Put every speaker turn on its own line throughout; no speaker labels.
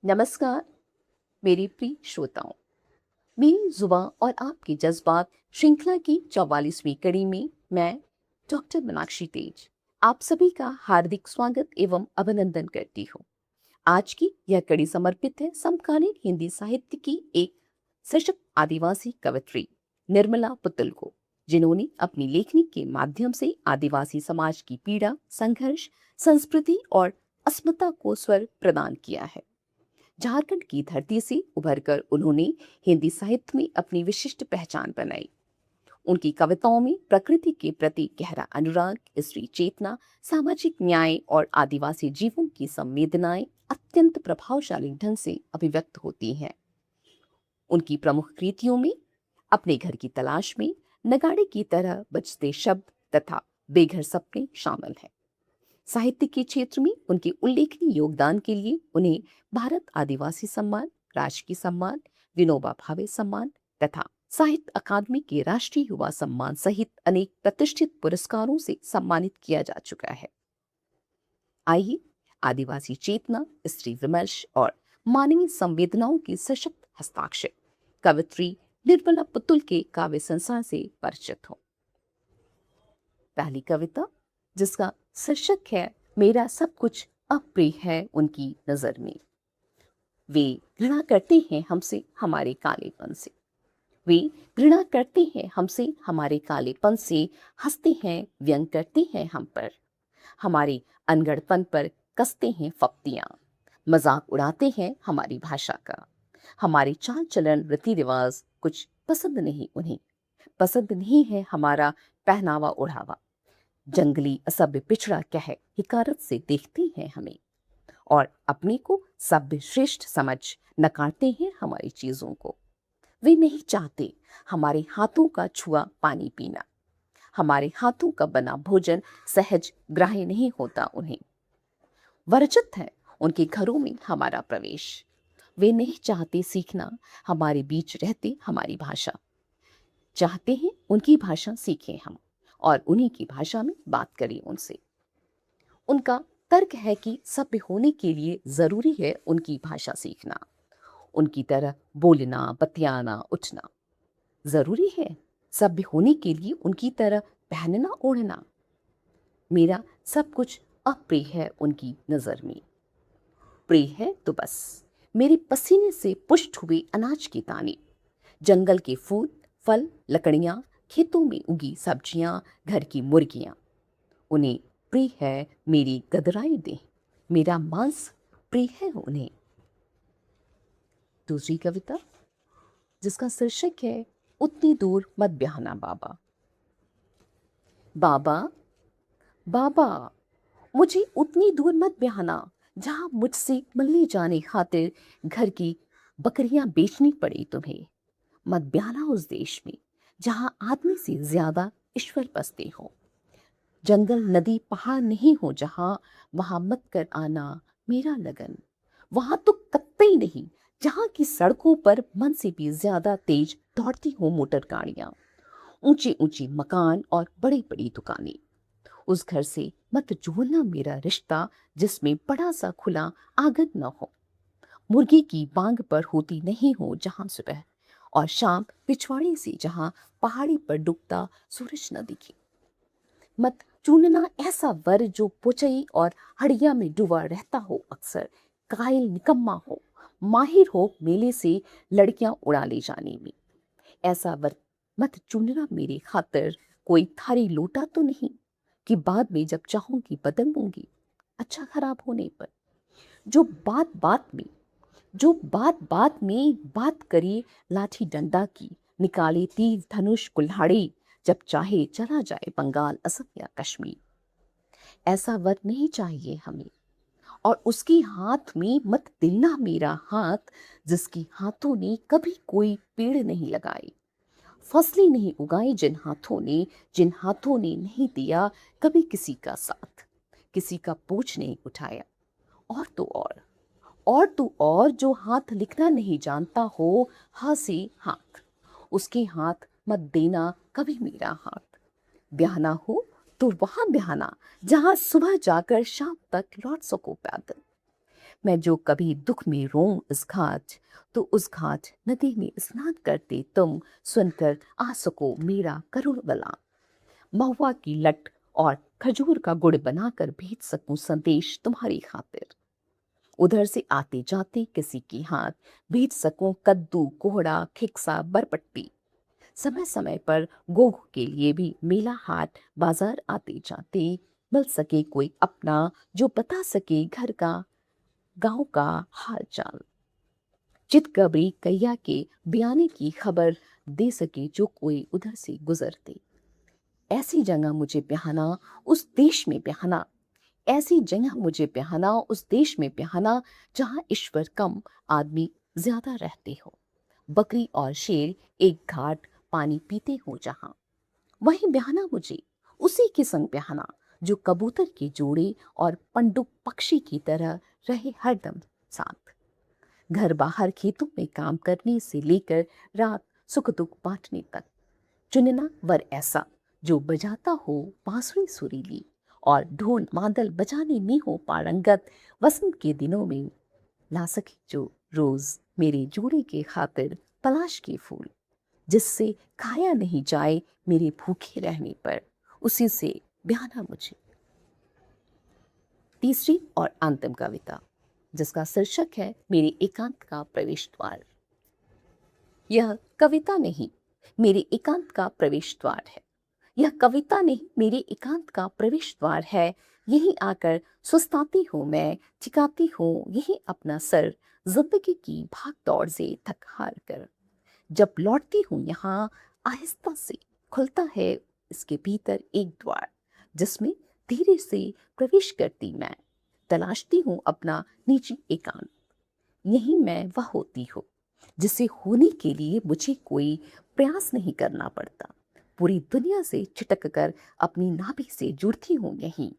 नमस्कार मेरे प्रिय श्रोताओं। मेरी जुबान और आपके जज्बात श्रृंखला की 44वीं कड़ी में मैं डॉक्टर मीनाक्षी तेज आप सभी का हार्दिक स्वागत एवं अभिनंदन करती हूँ। आज की यह कड़ी समर्पित है समकालीन हिंदी साहित्य की एक सशक्त आदिवासी कवयित्री निर्मला पुतुल को, जिन्होंने अपनी लेखनी के माध्यम से आदिवासी समाज की पीड़ा, संघर्ष, संस्कृति और अस्मिता को स्वर प्रदान किया है। झारखंड की धरती से उभरकर उन्होंने हिंदी साहित्य में अपनी विशिष्ट पहचान बनाई। उनकी कविताओं में प्रकृति के प्रति गहरा अनुराग, स्त्री चेतना, सामाजिक न्याय और आदिवासी जीवन की संवेदनाएं अत्यंत प्रभावशाली ढंग से अभिव्यक्त होती हैं। उनकी प्रमुख कृतियों में अपने घर की तलाश में, नगाड़े की तरह बजते शब्द तथा बेघर सपने शामिल हैं। साहित्य के क्षेत्र में उनके उल्लेखनीय योगदान के लिए उन्हें भारत आदिवासी सम्मान, राष्ट्रीय सम्मान, विनोबा भावे सम्मान तथा साहित्य अकादमी के राष्ट्रीय युवा सम्मान सहित अनेक प्रतिष्ठित पुरस्कारों से सम्मानित किया जा चुका है। आइए आदिवासी चेतना, स्त्री विमर्श और मानवीय संवेदनाओं की सशक्त हस्ताक्षर कवयित्री निर्मला पुतुल के काव्य संसार से परिचित हो। पहली कविता, जिसका शीर्षक है मेरा सब कुछ अप्रिय है उनकी नजर में। वे घृणा करते हैं हमसे हमारे कालेपन से। वे घृणा करते हैं हमसे हमारे कालेपन से, हंसते हैं, व्यंग करते हैं हम पर, हमारे अनगढ़पन पर कसते हैं फप्तियां, मजाक उड़ाते हैं हमारी भाषा का। हमारे चाल चलन, रीति रिवाज कुछ पसंद नहीं उन्हें, पसंद नहीं है हमारा पहनावा ओढ़ावा। जंगली असभ्य पिछड़ा कह हिकारत से देखते हैं हमें, और अपने को सभ्य श्रेष्ठ समझ नकारते हैं हमारी चीजों को। वे नहीं चाहते हमारे हाथों का छुआ पानी पीना, हमारे हाथों का बना भोजन सहज ग्राह्य नहीं होता उन्हें। वर्जित है उनके घरों में हमारा प्रवेश। वे नहीं चाहते सीखना हमारे बीच रहते हमारी भाषा, चाहते हैं उनकी भाषा सीखें हम और उन्हीं की भाषा में बात करें उनसे। उनका तर्क है कि सभ्य होने के लिए जरूरी है उनकी भाषा सीखना, उनकी तरह बोलना, बतियाना, उठना। जरूरी है सभ्य होने के लिए उनकी तरह पहनना ओढ़ना। मेरा सब कुछ अप्रिय है उनकी नजर में। प्रिय है तो बस मेरे पसीने से पुष्ट हुए अनाज के दाने, जंगल के फूल, फल, लकड़ियां, खेतों में उगी सब्जियां, घर की मुर्गियां। उन्हें प्रिय है मेरी गदराई देह, मेरा मांस प्रिय है उन्हें। दूसरी कविता, जिसका शीर्षक है उतनी दूर मत ब्याहना बाबा। बाबा, बाबा, मुझे उतनी दूर मत ब्याहना जहां मुझसे मिलने जाने खातिर घर की बकरियां बेचनी पड़े तुम्हें। मत ब्याहना उस देश में जहां आदमी से ज्यादा ईश्वर बसते हो। जंगल, नदी, पहाड़ नहीं हो जहां, वहां मत कर आना मेरा लगन। वहां तो कतई नहीं जहां की सड़कों पर मन से भी ज्यादा तेज दौड़ती हो मोटर गाड़ियां, ऊंचे ऊंचे मकान और बड़ी बड़ी दुकानें। उस घर से मत जोड़ना मेरा रिश्ता जिसमें बड़ा सा खुला आंगन न हो। मुर्गी की बांग पर होती नहीं हो जहां सुबह और शाम पिछवाड़े से जहां पहाड़ी पर डूबता सूरज न दिखे। मत चुनना ऐसा वर जो पुचई और हड़िया में डूबा रहता हो, अक्सर कायल, निकम्मा हो, माहिर हो मेले से लड़कियां उड़ा ले जाने में। ऐसा वर मत चुनना मेरे खातिर कोई थारी लोटा तो नहीं कि बाद में जब चाहूंगी बदल दूंगी अच्छा खराब होने पर। जो बात बात में बात करे लाठी डंडा की, निकाले तीर धनुष कुल्हाड़ी, जब चाहे चला जाए बंगाल, असम या कश्मीर। ऐसा वर नहीं चाहिए हमें, और उसके हाथ में मत देना मेरा हाथ जिसके हाथों ने कभी कोई पेड़ नहीं लगाए, फसलें नहीं उगाई, जिन हाथों ने नहीं दिया कभी किसी का साथ, किसी का बोझ नहीं उठाया। और तो और जो हाथ लिखना नहीं जानता हो, हा से हाथ, उसके हाथ मत देना कभी मेरा हाथ। ब्याहना हो तो वहां ब्याहना जहां सुबह जाकर शाम तक लौट सको पैदल। मैं जो कभी दुख में रोऊं इस घाट, तो उस घाट नदी में स्नान करते तुम सुनकर आ सको मेरा करुण विलाप। महुआ की लट और खजूर का गुड़ बनाकर भेज सकूं संदेश तुम्हारी खातिर। उधर से आते जाते किसी की हाथ भेज सकूं कद्दू कोहड़ा खिक्सा बरपट्टी। समय समय पर गोग के लिए भी मेला हाट बाजार आते जाते मिल सके कोई अपना जो बता सके घर का गांव का हाल चाल। चितकबरी कैया के बयाने की खबर दे सके जो कोई उधर से गुजरते। ऐसी जगह मुझे ब्याहना उस देश में ब्याहना, ऐसी जगह मुझे ब्याहना उस देश में ब्याहना जहां ईश्वर कम आदमी ज्यादा रहते हो। बकरी और शेर एक घाट पानी पीते हो जहां, वहीं ब्याहना मुझे उसी के संग ब्याहना जो कबूतर के जोड़े और पंडुप पक्षी की तरह रहे हरदम साथ। घर बाहर खेतों में काम करने से लेकर रात सुख दुख बांटने तक। चुनना वर ऐसा जो बजाता हो बांसुरी सुरीली और ढोल मादल बजाने में हो पारंगत। वसंत के दिनों में ला सके जो रोज मेरे जोड़े के खातिर पलाश के फूल, जिससे खाया नहीं जाए मेरे भूखे रहने पर, उसी से ब्याहना मुझे। तीसरी और अंतिम कविता, जिसका शीर्षक है मेरे एकांत का प्रवेश द्वार। यह कविता नहीं, मेरे एकांत का प्रवेश द्वार है। यह कविता नहीं, मेरे एकांत का प्रवेश द्वार है। यहीं आकर सुस्ताती हूँ मैं, ठिकाती हूँ यही अपना सर, जिंदगी की भाग दौड़ से थक हार कर। जब लौटती हूँ यहाँ आहिस्ता से खुलता है इसके भीतर एक द्वार, जिसमें धीरे से प्रवेश करती मैं, तलाशती हूँ अपना निजी एकांत। यही मैं वह होती हूँ जिसे होने के लिए मुझे कोई प्रयास नहीं करना पड़ता। पूरी दुनिया से छिटक कर अपनी नाभि से जुड़ती हूँ यहीं।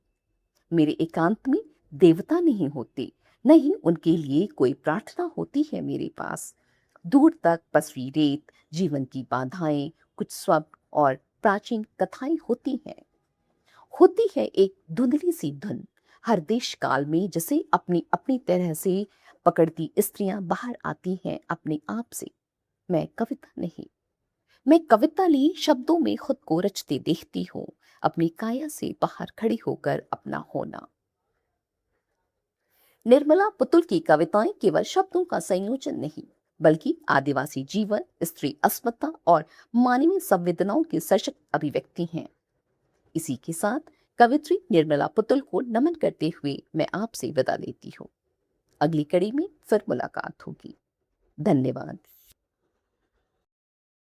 मेरे एकांत में देवता नहीं होते, नहीं उनके लिए कोई प्रार्थना होती है मेरे पास। दूर तक पसरी रेत, जीवन की बाधाएं, कुछ स्वप्न और प्राचीन कथाएं होती हैं। होती है एक धुंधली सी धुन हर देश काल में, जैसे अपनी अपनी तरह से पकड़ती स्त्रियां बाहर आती हैं अपने आप से। मैं कविता नहीं, मैं कविता ली शब्दों में खुद को रचते देखती हूँ, अपनी काया से बाहर खड़ी होकर अपना होना। निर्मला पुतुल की कविताएं केवल शब्दों का संयोजन नहीं, बल्कि आदिवासी जीवन, स्त्री अस्मिता और मानवीय संवेदनाओं की सशक्त अभिव्यक्ति हैं। इसी के साथ कवित्री निर्मला पुतुल को नमन करते हुए मैं आपसे विदा लेती हूँ। अगली कड़ी में फिर मुलाकात होगी। धन्यवाद।